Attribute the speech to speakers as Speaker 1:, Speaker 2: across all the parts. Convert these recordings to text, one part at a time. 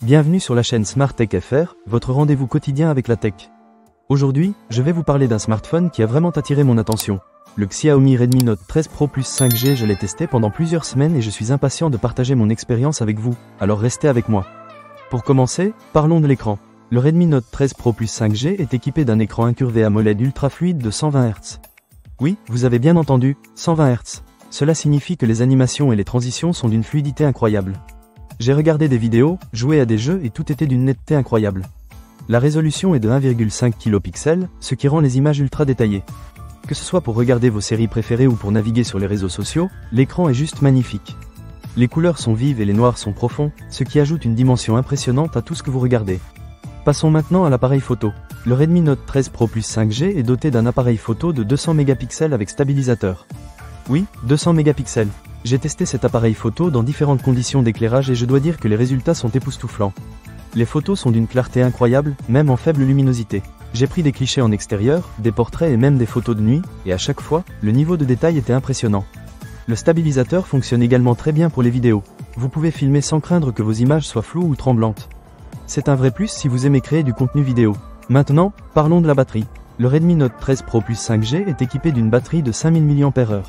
Speaker 1: Bienvenue sur la chaîne Smart Tech FR, votre rendez-vous quotidien avec la tech. Aujourd'hui, je vais vous parler d'un smartphone qui a vraiment attiré mon attention. Le Xiaomi Redmi Note 13 Pro Plus 5G, je l'ai testé pendant plusieurs semaines et je suis impatient de partager mon expérience avec vous, alors restez avec moi. Pour commencer, parlons de l'écran. Le Redmi Note 13 Pro Plus 5G est équipé d'un écran incurvé AMOLED ultra fluide de 120 Hz. Oui, vous avez bien entendu, 120 Hz. Cela signifie que les animations et les transitions sont d'une fluidité incroyable. J'ai regardé des vidéos, joué à des jeux et tout était d'une netteté incroyable. La résolution est de 1,5 kpixels, ce qui rend les images ultra détaillées. Que ce soit pour regarder vos séries préférées ou pour naviguer sur les réseaux sociaux, l'écran est juste magnifique. Les couleurs sont vives et les noirs sont profonds, ce qui ajoute une dimension impressionnante à tout ce que vous regardez. Passons maintenant à l'appareil photo. Le Redmi Note 13 Pro Plus 5G est doté d'un appareil photo de 200 mégapixels avec stabilisateur. Oui, 200 mégapixels. J'ai testé cet appareil photo dans différentes conditions d'éclairage et je dois dire que les résultats sont époustouflants. Les photos sont d'une clarté incroyable, même en faible luminosité. J'ai pris des clichés en extérieur, des portraits et même des photos de nuit, et à chaque fois, le niveau de détail était impressionnant. Le stabilisateur fonctionne également très bien pour les vidéos. Vous pouvez filmer sans craindre que vos images soient floues ou tremblantes. C'est un vrai plus si vous aimez créer du contenu vidéo. Maintenant, parlons de la batterie. Le Redmi Note 13 Pro Plus 5G est équipé d'une batterie de 5000 mAh.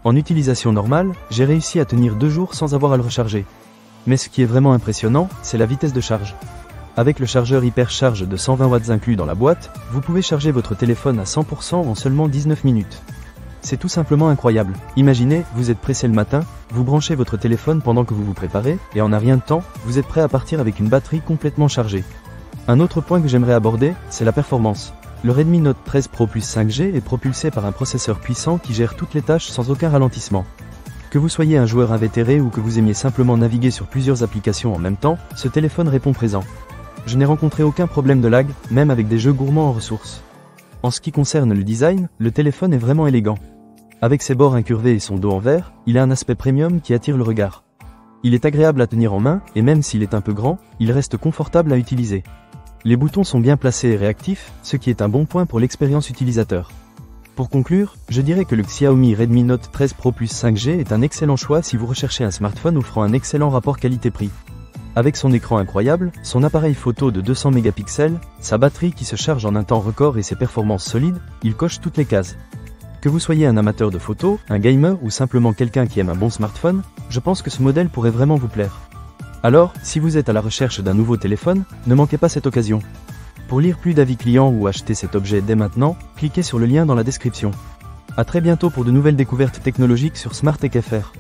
Speaker 1: En utilisation normale, j'ai réussi à tenir 2 jours sans avoir à le recharger. Mais ce qui est vraiment impressionnant, c'est la vitesse de charge. Avec le chargeur Hypercharge de 120 watts inclus dans la boîte, vous pouvez charger votre téléphone à 100% en seulement 19 minutes. C'est tout simplement incroyable. Imaginez, vous êtes pressé le matin, vous branchez votre téléphone pendant que vous vous préparez, et en un rien de temps, vous êtes prêt à partir avec une batterie complètement chargée. Un autre point que j'aimerais aborder, c'est la performance. Le Redmi Note 13 Pro Plus 5G est propulsé par un processeur puissant qui gère toutes les tâches sans aucun ralentissement. Que vous soyez un joueur invétéré ou que vous aimiez simplement naviguer sur plusieurs applications en même temps, ce téléphone répond présent. Je n'ai rencontré aucun problème de lag, même avec des jeux gourmands en ressources. En ce qui concerne le design, le téléphone est vraiment élégant. Avec ses bords incurvés et son dos en verre, il a un aspect premium qui attire le regard. Il est agréable à tenir en main, et même s'il est un peu grand, il reste confortable à utiliser. Les boutons sont bien placés et réactifs, ce qui est un bon point pour l'expérience utilisateur. Pour conclure, je dirais que le Xiaomi Redmi Note 13 Pro Plus 5G est un excellent choix si vous recherchez un smartphone offrant un excellent rapport qualité-prix. Avec son écran incroyable, son appareil photo de 200 mégapixels, sa batterie qui se charge en un temps record et ses performances solides, il coche toutes les cases. Que vous soyez un amateur de photos, un gamer ou simplement quelqu'un qui aime un bon smartphone, je pense que ce modèle pourrait vraiment vous plaire. Alors, si vous êtes à la recherche d'un nouveau téléphone, ne manquez pas cette occasion. Pour lire plus d'avis clients ou acheter cet objet dès maintenant, cliquez sur le lien dans la description. A très bientôt pour de nouvelles découvertes technologiques sur Smart Tech FR.